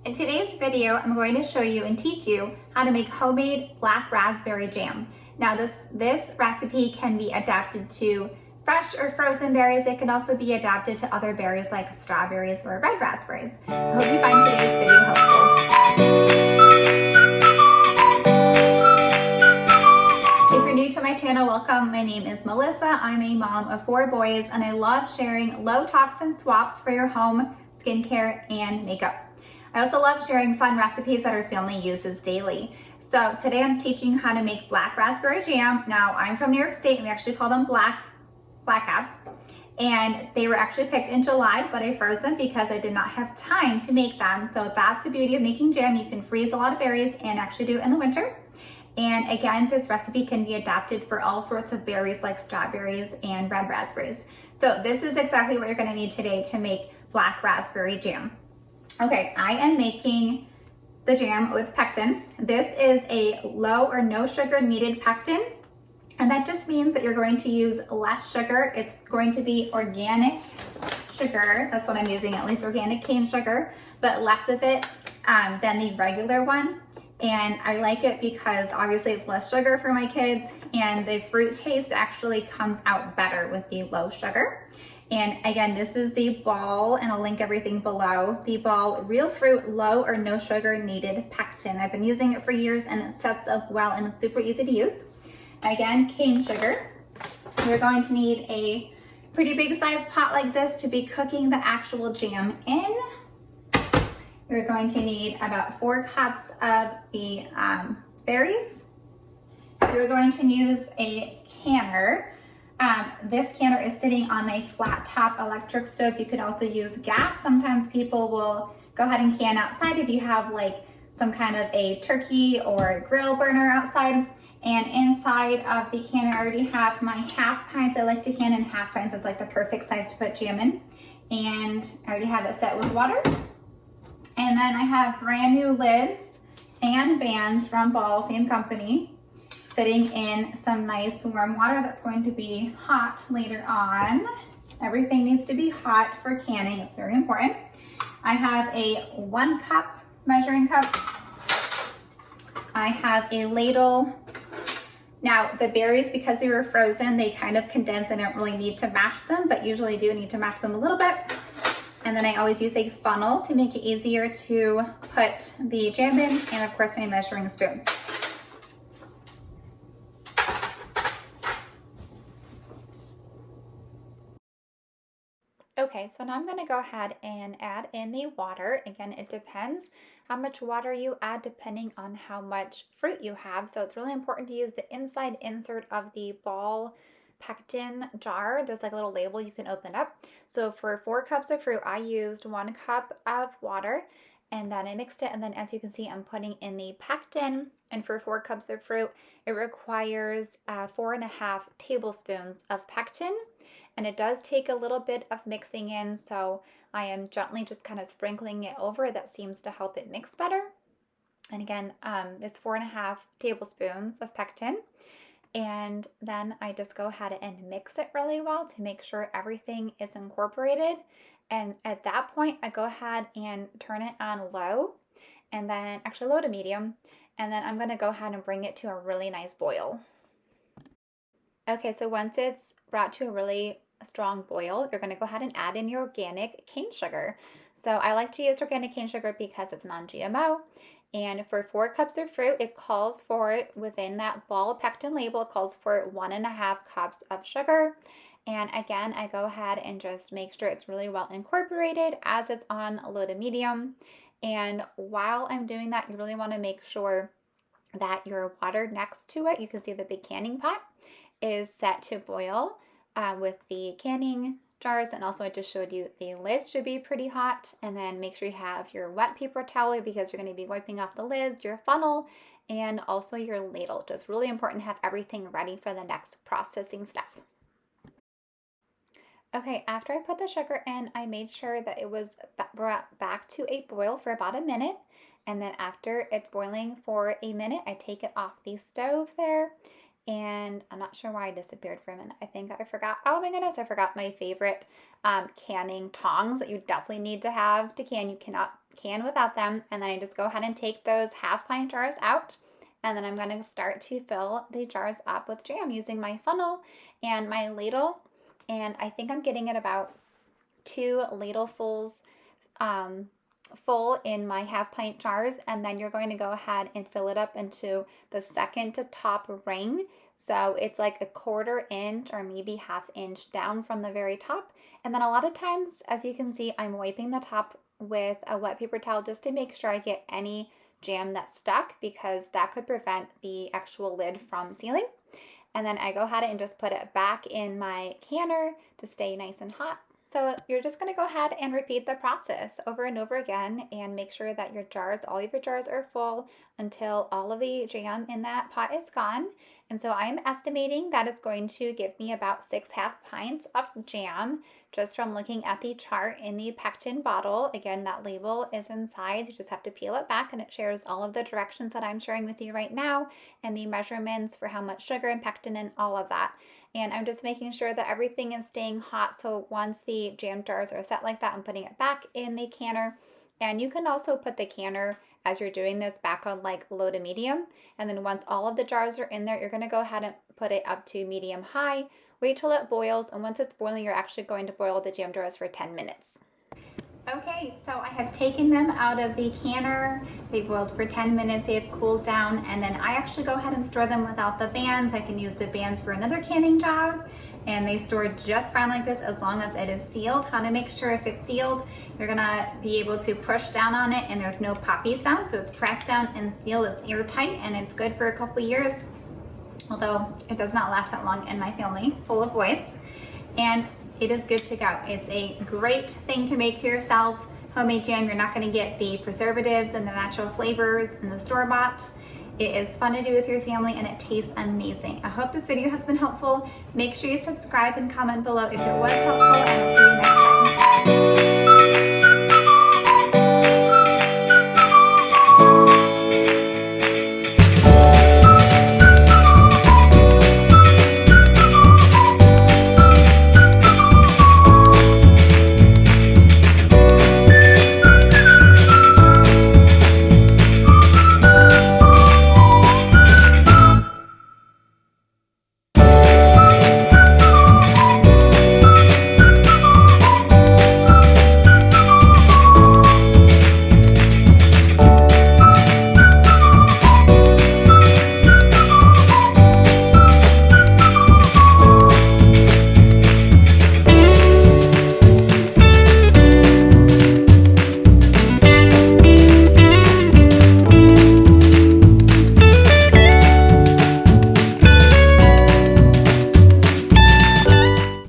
In today's video, I'm going to show you and teach you how to make homemade black raspberry jam. Now this recipe can be adapted to fresh or frozen berries. It can also be adapted to other berries like strawberries or red raspberries. I hope you find today's video helpful. If you're new to my channel, welcome. My name is Melissa. I'm a mom of 4 boys and I love sharing low toxin swaps for your home, skincare, and makeup. I also love sharing fun recipes that our family uses daily. So today I'm teaching you how to make black raspberry jam. Now I'm from New York State and we actually call them black apps. And they were actually picked in July, but I froze them because I did not have time to make them. So that's the beauty of making jam. You can freeze a lot of berries and actually do it in the winter. And again, this recipe can be adapted for all sorts of berries like strawberries and red raspberries. So this is exactly what you're gonna need today to make black raspberry jam. Okay, I am making the jam with pectin. This is a low or no sugar needed pectin. And that just means that you're going to use less sugar. It's going to be organic sugar. That's what I'm using, at least organic cane sugar, but less of it than the regular one. And I like it because obviously it's less sugar for my kids and the fruit taste actually comes out better with the low sugar. And again, this is the Ball, and I'll link everything below. The Ball Real Fruit Low or No Sugar Needed Pectin. I've been using it for years and it sets up well and it's super easy to use. Again, cane sugar. We're going to need a pretty big size pot like this to be cooking the actual jam in. We're going to need about 4 cups of the berries. We're going to use a canner. This canner is sitting on my flat top electric stove. You could also use gas. Sometimes people will go ahead and can outside if you have like some kind of a turkey or grill burner outside. And inside of the canner, I already have my half pints. I like to can in half pints. It's like the perfect size to put jam in. And I already have it set with water. And then I have brand new lids and bands from Ball, same company, sitting in some nice warm water that's going to be hot later on. Everything needs to be hot for canning. It's very important. I have a 1 cup measuring cup. I have a ladle. Now the berries, because they were frozen, they kind of condense. I don't really need to mash them, but usually do need to mash them a little bit. And then I always use a funnel to make it easier to put the jam in, and of course my measuring spoons. Okay, so now I'm going to go ahead and add in the water. Again, it depends how much water you add depending on how much fruit you have. So it's really important to use the inside insert of the Ball pectin jar. There's like a little label you can open up. So for 4 cups of fruit, I used 1 cup of water and then I mixed it. And then as you can see, I'm putting in the pectin. And for 4 cups of fruit, it requires 4.5 tablespoons of pectin. And it does take a little bit of mixing in, so I am gently just kind of sprinkling it over. That seems to help it mix better. And again, it's 4.5 tablespoons of pectin. And then I just go ahead and mix it really well to make sure everything is incorporated. And at that point, I go ahead and turn it on low, and then actually low to medium. And then I'm going to go ahead and bring it to a really nice boil. Okay, so once it's brought to a really strong boil, you're going to go ahead and add in your organic cane sugar. So I like to use organic cane sugar because it's non-GMO. And for 4 cups of fruit, it calls for it within that Ball pectin label, it calls for 1.5 cups of sugar. And again, I go ahead and just make sure it's really well incorporated as it's on low to medium. And while I'm doing that, you really want to make sure that your water next to it, you can see the big canning pot, is set to boil with the canning jars. And also I just showed you the lid should be pretty hot. And then make sure you have your wet paper towel because you're going to be wiping off the lids, your funnel, and also your ladle. Just really important to have everything ready for the next processing step. Okay, after I put the sugar in, I made sure that it was brought back to a boil for about a minute. And then after it's boiling for a minute, I take it off the stove there. and I'm not sure why I disappeared for a minute. I think I forgot. Oh my goodness, I forgot my favorite canning tongs that you definitely need to have to can. You cannot can without them. And then I just go ahead and take those half-pint jars out. And then I'm going to start to fill the jars up with jam using my funnel and my ladle. And I think I'm getting it about 2 ladlefuls full in my half-pint jars, and then you're going to go ahead and fill it up into the second to top ring. So it's like a 1/4 inch or maybe 1/2 inch down from the very top. And then a lot of times, as you can see, I'm wiping the top with a wet paper towel just to make sure I get any jam that's stuck, because that could prevent the actual lid from sealing. And then I go ahead and just put it back in my canner to stay nice and hot. So you're just going to go ahead and repeat the process over and over again, and make sure that your jars, all of your jars, are full until all of the jam in that pot is gone. And so I'm estimating that it's going to give me about 6 half pints of jam just from looking at the chart in the pectin bottle. Again, that label is inside. You just have to peel it back, and it shares all of the directions that I'm sharing with you right now and the measurements for how much sugar and pectin and all of that. And I'm just making sure that everything is staying hot. So once the jam jars are set like that, I'm putting it back in the canner. And you can also put the canner, as you're doing this, back on like low to medium. And then once all of the jars are in there, you're going to go ahead and put it up to medium high. Wait till it boils. And once it's boiling, you're actually going to boil the jam jars for 10 minutes. Okay, so I have taken them out of the canner. They boiled for 10 minutes, they have cooled down, and then I actually go ahead and store them without the bands. I can use the bands for another canning job, and they store just fine like this as long as it is sealed. How to make sure if it's sealed, you're gonna be able to push down on it and there's no poppy sound, so it's pressed down and sealed, it's airtight, and it's good for a couple years, although it does not last that long in my family, full of boys. And it is good to go. It's a great thing to make for yourself. Homemade jam, you're not gonna get the preservatives and the natural flavors in the store-bought. It is fun to do with your family, and it tastes amazing. I hope this video has been helpful. Make sure you subscribe and comment below if it was helpful, and I'll see you next time.